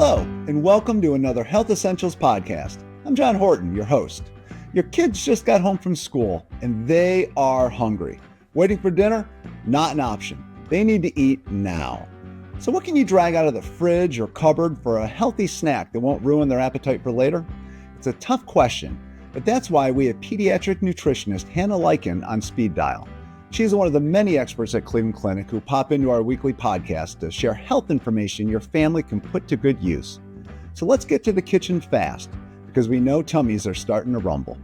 Hello, and welcome to another Health Essentials podcast. I'm John Horton, your host. Your kids just got home from school, and they are hungry. Waiting for dinner? Not an option. They need to eat now. So what can you drag out of the fridge or cupboard for a healthy snack that won't ruin their appetite for later? It's a tough question, but that's why we have pediatric nutritionist Hanna Leikin on speed dial. She's one of the many experts at Cleveland Clinic who pop into our weekly podcast to share health information your family can put to good use. So let's get to the kitchen fast, because we know tummies are starting to rumble.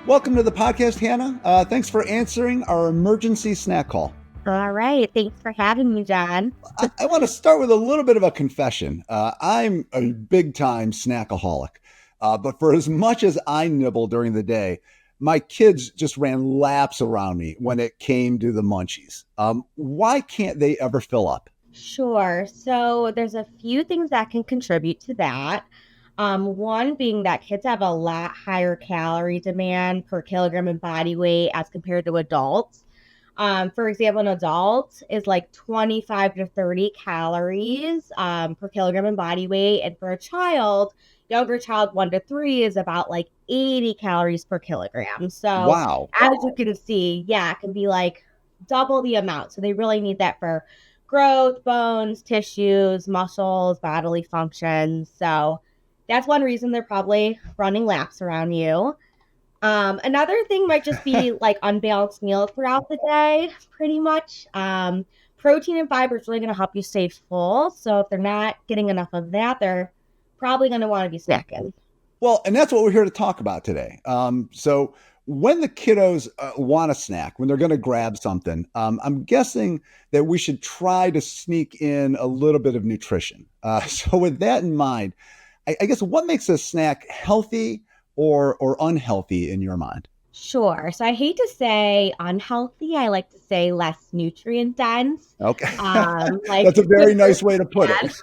Welcome to the podcast, Hanna. Thanks for answering our emergency snack call. All right. Thanks for having me, John. I want to start with a little bit of a confession. I'm a big-time snackaholic. But for as much as I nibble during the day, my kids just ran laps around me when it came to the munchies. Why can't they ever fill up? Sure. So there's a few things that can contribute to that. One being that kids have a lot higher calorie demand per kilogram in body weight as compared to adults. For example, an adult is like 25 to 30 calories per kilogram in body weight. And for a younger child, 1 to 3 is about like 80 calories per kilogram. So wow. As you can see, it can be like double the amount. So they really need that for growth, bones, tissues, muscles, bodily functions. So that's one reason they're probably running laps around you. Another thing might just be like unbalanced meals throughout the day, pretty much. Protein and fiber is really going to help you stay full. So if they're not getting enough of that, they're probably going to want to be snacking. Well, and that's what we're here to talk about today. So when the kiddos want a snack, when they're going to grab something, I'm guessing that we should try to sneak in a little bit of nutrition. So with that in mind, I guess what makes a snack healthy or unhealthy in your mind? Sure. So I hate to say unhealthy. I like to say less nutrient dense. Okay. That's a very nice way to put it.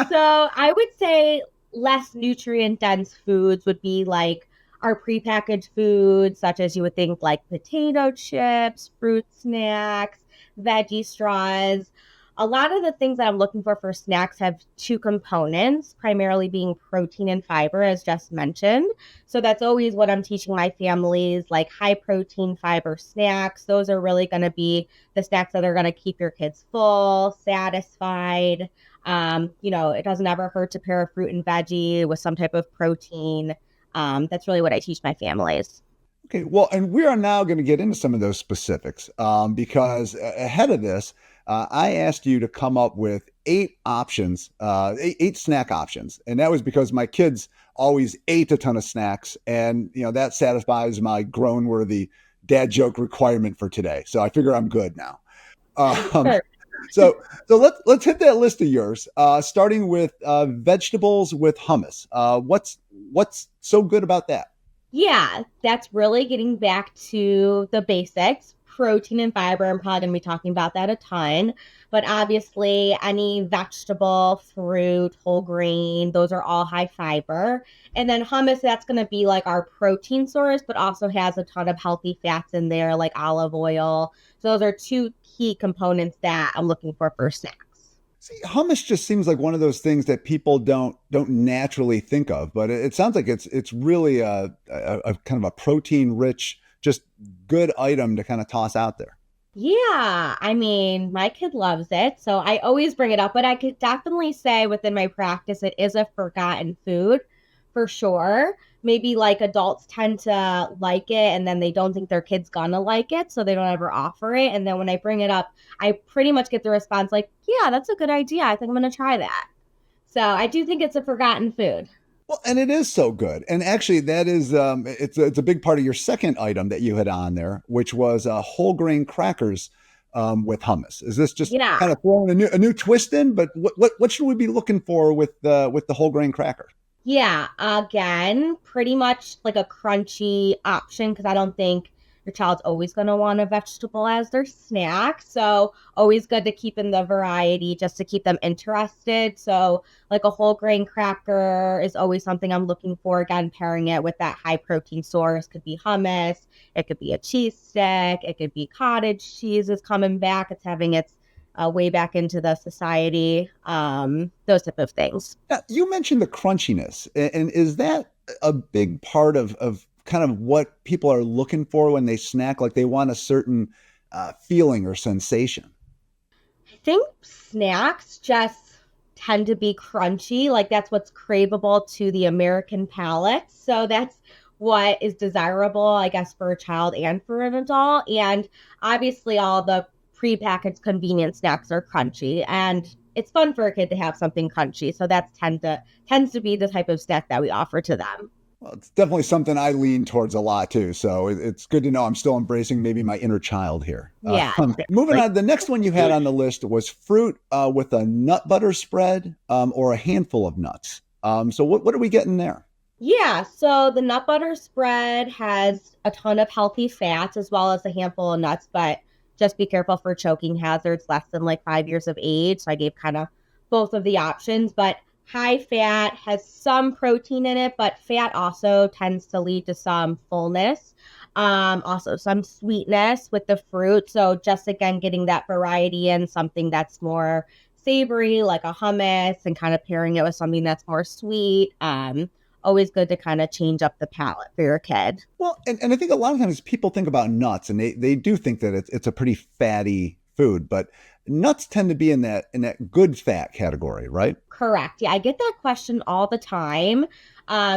So I would say less nutrient dense foods would be like our prepackaged foods, such as you would think like potato chips, fruit snacks, veggie straws. A lot of the things that I'm looking for snacks have two components, primarily being protein and fiber, as just mentioned. So that's always what I'm teaching my families, like high protein fiber snacks. Those are really going to be the snacks that are going to keep your kids full, satisfied. It doesn't ever hurt to pair a fruit and veggie with some type of protein. That's really what I teach my families. Okay, well, and we are now going to get into some of those specifics because ahead of this, I asked you to come up with 8 options, 8 snack options. And that was because my kids always ate a ton of snacks. And, that satisfies my grown-worthy dad joke requirement for today. So I figure I'm good now. Sure. So let's hit that list of yours, starting with vegetables with hummus. What's so good about that? Yeah, that's really getting back to the basics. Protein and fiber, I'm probably going to be talking about that a ton. But obviously, any vegetable, fruit, whole grain, those are all high fiber. And then hummus, that's going to be like our protein source, but also has a ton of healthy fats in there, like olive oil. So those are 2 key components that I'm looking for snacks. See, hummus just seems like one of those things that people don't naturally think of, but it sounds like it's really a kind of a protein-rich, just good item to kind of toss out there. Yeah, I mean, my kid loves it, so I always bring it up, but I could definitely say within my practice, it is a forgotten food for sure. Maybe like adults tend to like it and then they don't think their kid's gonna like it, so they don't ever offer it. And then when I bring it up, I pretty much get the response like, yeah, that's a good idea. I think I'm gonna try that. So I do think it's a forgotten food. Well, and it is so good. And actually, that is it's a big part of your second item that you had on there, which was whole grain crackers with hummus. Is this just kind of throwing a new twist in? But what should we be looking for with the whole grain cracker? Yeah, again, pretty much like a crunchy option because I don't think your child's always going to want a vegetable as their snack. So always good to keep in the variety just to keep them interested. So like a whole grain cracker is always something I'm looking for. Again, pairing it with that high protein source. Could be hummus. It could be a cheese stick. It could be cottage cheese is coming back. It's having its way back into the society. Those type of things. Now, you mentioned the crunchiness, and is that a big part of kind of what people are looking for when they snack? Like they want a certain feeling or sensation. I think snacks just tend to be crunchy. Like that's what's craveable to the American palate. So that's what is desirable, I guess, for a child and for an adult. And obviously, all the prepackaged convenience snacks are crunchy, and it's fun for a kid to have something crunchy. So that tends to be the type of snack that we offer to them. Well, it's definitely something I lean towards a lot too. So it's good to know I'm still embracing maybe my inner child here. Yeah. Moving on, the next one you had on the list was fruit with a nut butter spread or a handful of nuts. So what are we getting there? Yeah, so the nut butter spread has a ton of healthy fats as well as a handful of nuts, but just be careful for choking hazards less than like 5 years of age. So I gave kind of both of the options, but high fat has some protein in it, but fat also tends to lead to some fullness. Also some sweetness with the fruit. So just again, getting that variety in something that's more savory, like a hummus, and kind of pairing it with something that's more sweet. Always good to kind of change up the palate for your kid. Well, and I think a lot of times people think about nuts and they do think that it's a pretty fatty food, but nuts tend to be in that good fat category, right? Correct. Yeah, I get that question all the time.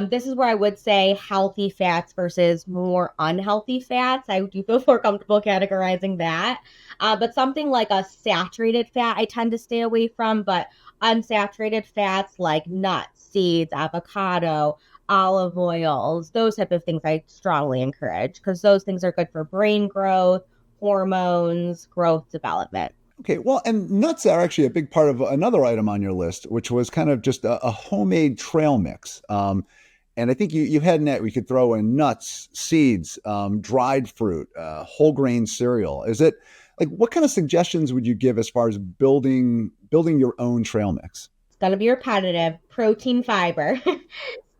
This is where I would say healthy fats versus more unhealthy fats. I do feel more comfortable categorizing that. But something like a saturated fat, I tend to stay away from. But unsaturated fats like nuts, seeds, avocado, olive oils, those type of things I strongly encourage because those things are good for brain growth, hormones, growth development. Okay, well, and nuts are actually a big part of another item on your list, which was kind of just a homemade trail mix. And I think you had in that we could throw in nuts, seeds, dried fruit, whole grain cereal. Is it like what kind of suggestions would you give as far as building your own trail mix? It's going to be repetitive, protein, fiber.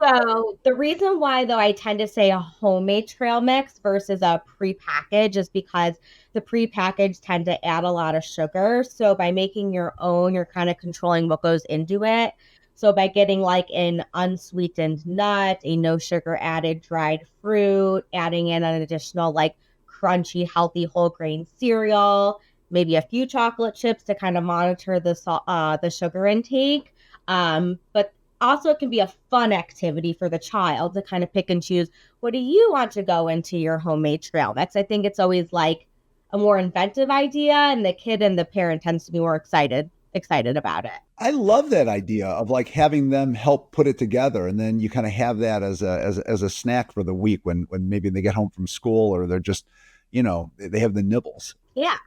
So the reason why, though, I tend to say a homemade trail mix versus a prepackaged is because the prepackaged tend to add a lot of sugar. So by making your own, you're kind of controlling what goes into it. So by getting like an unsweetened nut, a no sugar added dried fruit, adding in an additional like crunchy, healthy whole grain cereal, maybe a few chocolate chips to kind of monitor the sugar intake. But also, it can be a fun activity for the child to kind of pick and choose what do you want to go into your homemade trail mix. I think it's always like a more inventive idea, and the kid and the parent tends to be more excited about it. I love that idea of like having them help put it together, and then you kind of have that as a snack for the week when maybe they get home from school or they're just, they have the nibbles. Yeah.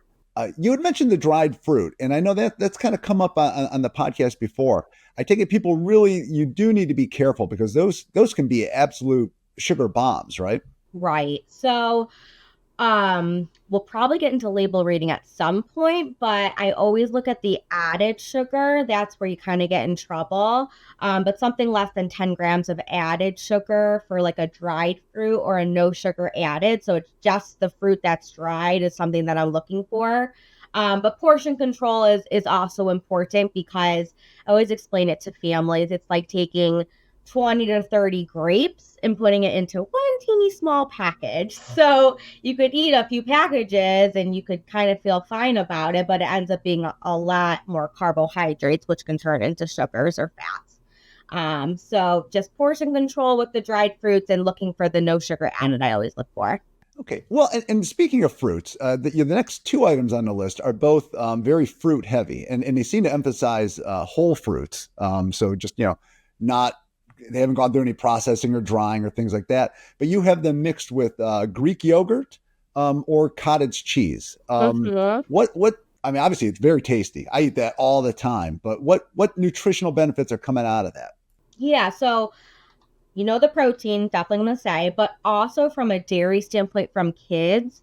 You had mentioned the dried fruit, and I know that's kind of come up on the podcast before. I take it people really, you do need to be careful because those can be absolute sugar bombs, right? Right. So we'll probably get into label reading at some point, but I always look at the added sugar. That's where you kind of get in trouble. But something less than 10 grams of added sugar for like a dried fruit or a no sugar added. So it's just the fruit that's dried is something that I'm looking for. But portion control is also important because I always explain it to families. It's like taking 20 to 30 grapes and putting it into one teeny small package. So you could eat a few packages and you could kind of feel fine about it, but it ends up being a lot more carbohydrates, which can turn into sugars or fats. So just portion control with the dried fruits and looking for the no sugar added I always look for. Okay. Well, and speaking of fruits, the next two items on the list are both very fruit heavy, and they seem to emphasize whole fruits. So just, not they haven't gone through any processing or drying or things like that. But you have them mixed with Greek yogurt or cottage cheese. What? I mean, obviously, it's very tasty. I eat that all the time. But what nutritional benefits are coming out of that? Yeah. So the protein, definitely I'm going to say, but also from a dairy standpoint from kids,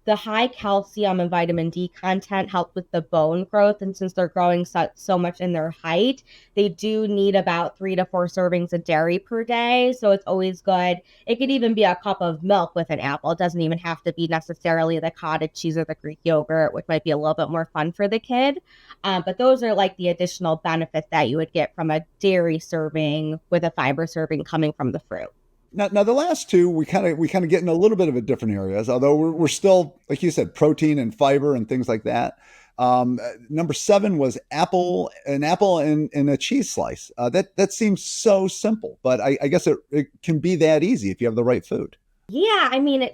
the high calcium and vitamin D content help with the bone growth. And since they're growing so much in their height, they do need about 3 to 4 servings of dairy per day. So it's always good. It could even be a cup of milk with an apple. It doesn't even have to be necessarily the cottage cheese or the Greek yogurt, which might be a little bit more fun for the kid. But those are like the additional benefits that you would get from a dairy serving with a fiber serving coming from the fruit. Now the last two we kind of get in a little bit of a different areas, although we're still, like you said, protein and fiber and things like that. Number 7 was an apple and a cheese slice. That seems so simple, but I guess it can be that easy if you have the right food. Yeah, I mean, I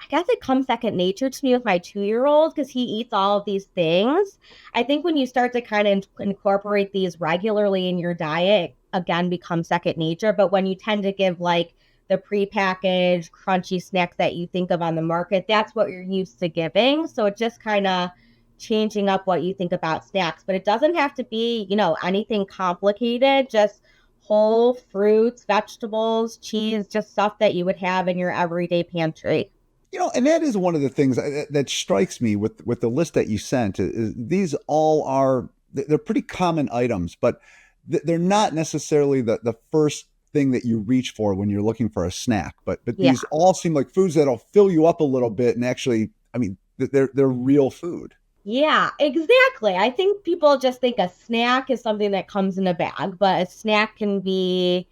guess it comes second nature to me with my 2-year-old because he eats all of these things. I think when you start to kind of incorporate these regularly in your diet, again, becomes second nature. But when you tend to give like the prepackaged crunchy snacks that you think of on the market, that's what you're used to giving. So it's just kind of changing up what you think about snacks. But it doesn't have to be, anything complicated. Just whole fruits, vegetables, cheese, just stuff that you would have in your everyday pantry. And that is one of the things that strikes me with the list that you sent. Is these they're pretty common items, but they're not necessarily the first thing that you reach for when you're looking for a snack. But Yeah. these all seem like foods that'll fill you up a little bit, and actually, I mean, they're real food. Yeah, exactly. I think people just think a snack is something that comes in a bag, but a snack can be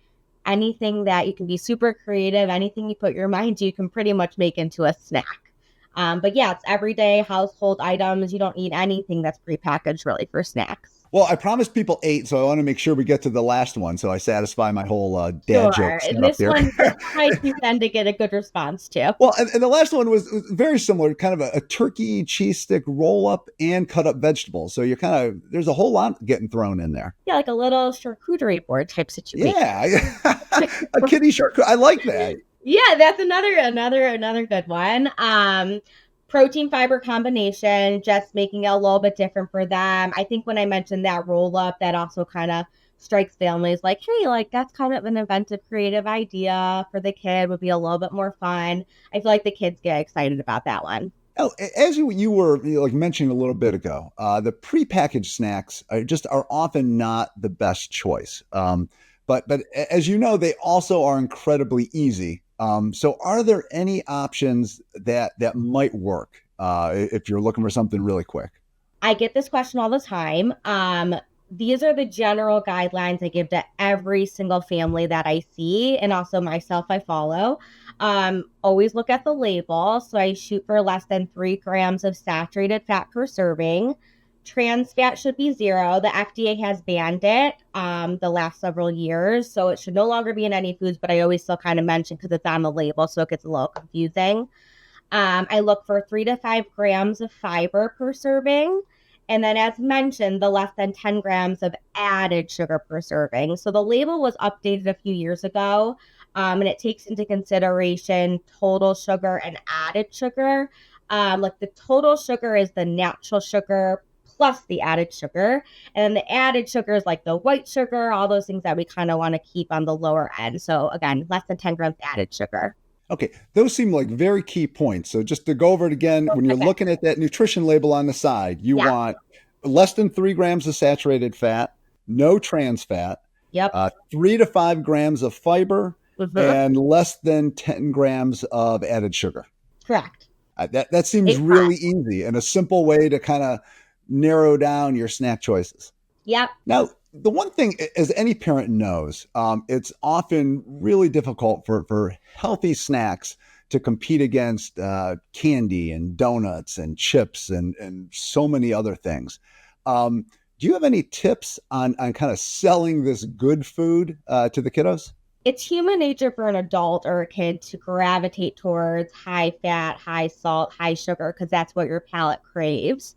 anything that you can be super creative. Anything you put your mind to, you can pretty much make into a snack. But yeah, it's everyday household items. You don't need anything that's prepackaged really for snacks. Well, I promised people 8, so I want to make sure we get to the last one, so I satisfy my whole dad joke And setup here. this one you tend to get a good response to. Well, and the last one was very similar, kind of a turkey cheese stick roll up and cut up vegetables. So there's a whole lot getting thrown in there. Yeah, like a little charcuterie board type situation. Yeah, a kiddie charcuterie. I like that. Yeah, that's another good one. Protein fiber combination, just making it a little bit different for them. I think when I mentioned that roll up, that also kind of strikes families like, hey, like that's kind of an inventive, creative idea for the kid, would be a little bit more fun. I feel like the kids get excited about that one. Oh, as you were like mentioning a little bit ago, the prepackaged snacks are often not the best choice. But as you know, they also are incredibly easy. So are there any options that might work if you're looking for something really quick? I get this question all the time. These are the general guidelines I give to every single family that I see, and also myself I follow. Always look at the label. So I shoot for less than 3 grams of saturated fat per serving. Trans fat should be 0. The FDA has banned it the last several years, so it should no longer be in any foods, but I always still kind of mention because it's on the label, so it gets a little confusing. I look for 3 to 5 grams of fiber per serving. And then as mentioned, the less than 10 grams of added sugar per serving. So the label was updated a few years ago, and it takes into consideration total sugar and added sugar. Like the total sugar is the natural sugar plus the added sugar. And the added sugar is like the white sugar, all those things that we kind of want to keep on the lower end. So again, less than 10 grams added sugar. Okay, those seem like very key points. So just to go over it again, when you're looking at that nutrition label on the side, you want less than 3 grams of saturated fat, no trans fat, 3 to 5 grams of fiber, and less than 10 grams of added sugar. Correct. That seems really easy and a simple way to kind of narrow down your snack choices. Yep. Now, the one thing, as any parent knows, it's often really difficult for healthy snacks to compete against candy and donuts and chips and so many other things. Do you have any tips on kind of selling this good food to the kiddos? It's human nature for an adult or a kid to gravitate towards high fat, high salt, high sugar, because that's what your palate craves.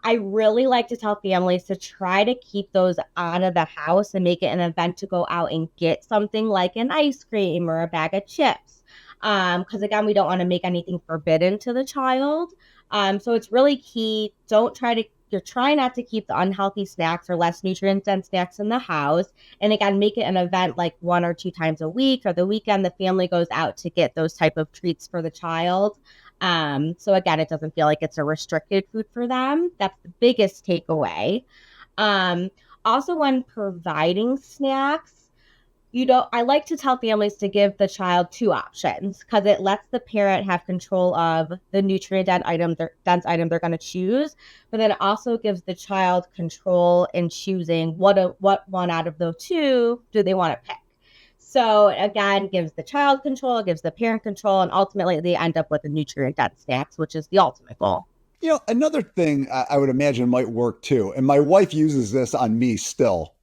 I really like to tell families to try to keep those out of the house and make it an event to go out and get something like an ice cream or a bag of chips. Because again, we don't want to make anything forbidden to the child. So it's really key. Don't try to you're trying not to keep the unhealthy snacks or less nutrient-dense snacks in the house. And again, make it an event like 1 or 2 times a week, or the weekend the family goes out to get those type of treats for the child. So again, it doesn't feel like it's a restricted food for them. That's the biggest takeaway. Um, Also, when providing snacks, I like to tell families to give the child 2 options because it lets the parent have control of the dense item they're going to choose, but then it also gives the child control in choosing what one out of those 2 do they want to pick. So again, gives the child control, gives the parent control, and ultimately they end up with a nutrient-dense snacks, which is the ultimate goal. Another thing I would imagine might work too, and my wife uses this on me still.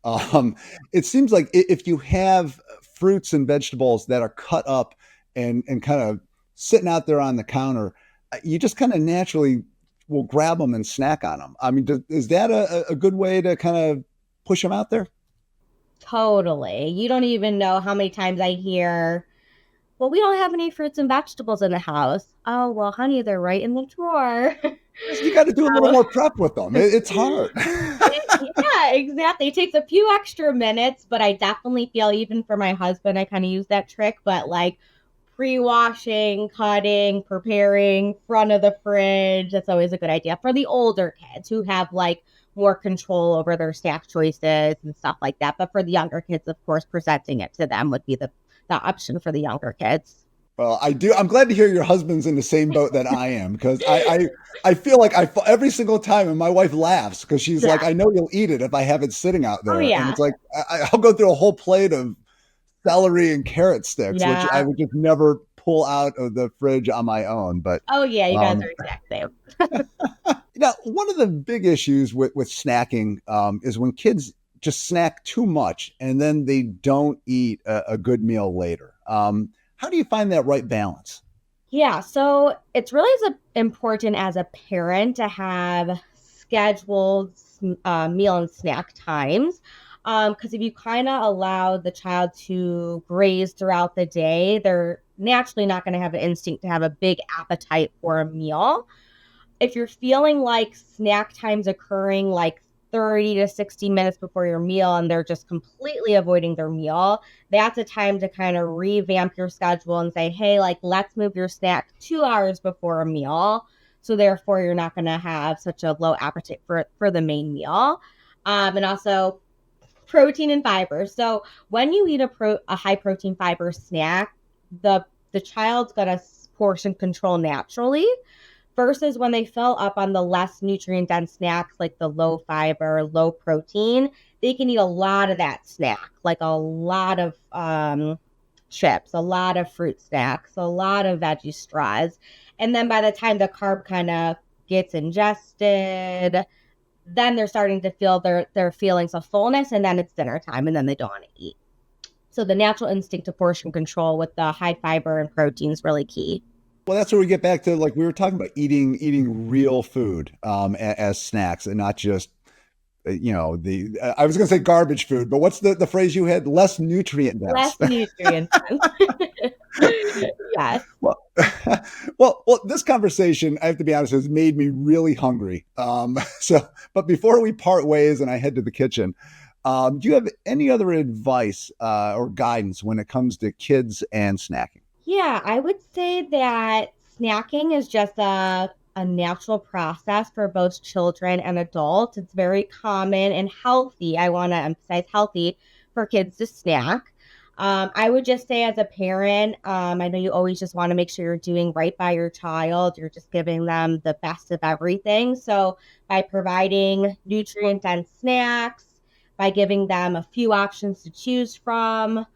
It seems like if you have fruits and vegetables that are cut up and kind of sitting out there on the counter, you just kind of naturally will grab them and snack on them. I mean, is that a good way to kind of push them out there? Totally. You don't even know how many times I hear, well, we don't have any fruits and vegetables in the house. Oh, well, honey, they're right in the drawer. You got to do a little more prep with them. It's hard. Yeah, exactly. It takes a few extra minutes, but I definitely feel even for my husband, I kind of use that trick, but like pre-washing, cutting, preparing, front of the fridge, that's always a good idea for the older kids who have like more control over their snack choices and stuff like that. But for the younger kids, of course, presenting it to them would be the option for the younger kids. Well, I do. I'm glad to hear your husband's in the same boat that I am, because I feel like every single time, and my wife laughs because she's like, I know you'll eat it if I have it sitting out there. Oh, yeah. And it's like, I'll go through a whole plate of celery and carrot sticks, which I would just never pull out of the fridge on my own. But oh yeah, you guys are exact same. One of the big issues with snacking is when kids just snack too much and then they don't eat a good meal later. How do you find that right balance? Yeah, so it's really as important as a parent to have scheduled meal and snack times. Because if you kind of allow the child to graze throughout the day, they're naturally not going to have an instinct to have a big appetite for a meal. If you're feeling like snack time's occurring like 30 to 60 minutes before your meal and they're just completely avoiding their meal, that's a time to kind of revamp your schedule and say, hey, like, let's move your snack 2 hours before a meal. So therefore, you're not going to have such a low appetite for the main meal. And also protein and fiber. So when you eat a high protein fiber snack, the child's going to portion control naturally, versus when they fill up on the less nutrient dense snacks like the low fiber, low protein, they can eat a lot of that snack, like a lot of chips, a lot of fruit snacks, a lot of veggie straws. And then by the time the carb kind of gets ingested, then they're starting to feel their feelings of fullness, and then it's dinner time and then they don't want to eat. So the natural instinct to portion control with the high fiber and protein is really key. Well, that's where we get back to, like we were talking about, eating real food as snacks and not just, I was going to say garbage food, but what's the phrase you had? Less nutrient dense. Less nutrient dense. Yes. Well, this conversation, I have to be honest, has made me really hungry. But before we part ways and I head to the kitchen, do you have any other advice or guidance when it comes to kids and snacking? Yeah, I would say that snacking is just a natural process for both children and adults. It's very common and healthy. I want to emphasize healthy for kids to snack. I would just say as a parent, I know you always just want to make sure you're doing right by your child. You're just giving them the best of everything. So by providing nutrient-dense snacks, by giving them a few options to choose from,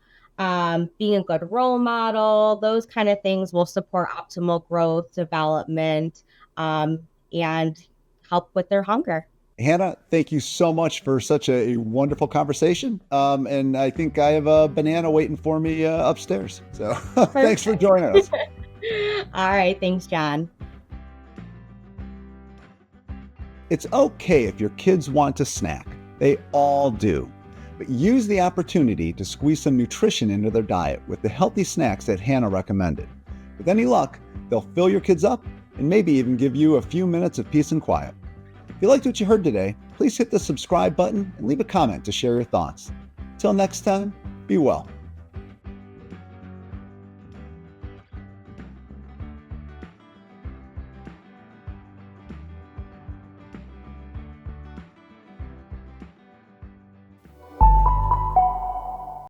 being a good role model, those kind of things will support optimal growth, development, and help with their hunger. Hanna, thank you so much for such a wonderful conversation. And I think I have a banana waiting for me upstairs. So thanks for joining us. All right. Thanks, John. It's okay if your kids want to snack. They all do. But use the opportunity to squeeze some nutrition into their diet with the healthy snacks that Hanna recommended. With any luck, they'll fill your kids up and maybe even give you a few minutes of peace and quiet. If you liked what you heard today, please hit the subscribe button and leave a comment to share your thoughts. Till next time, be well.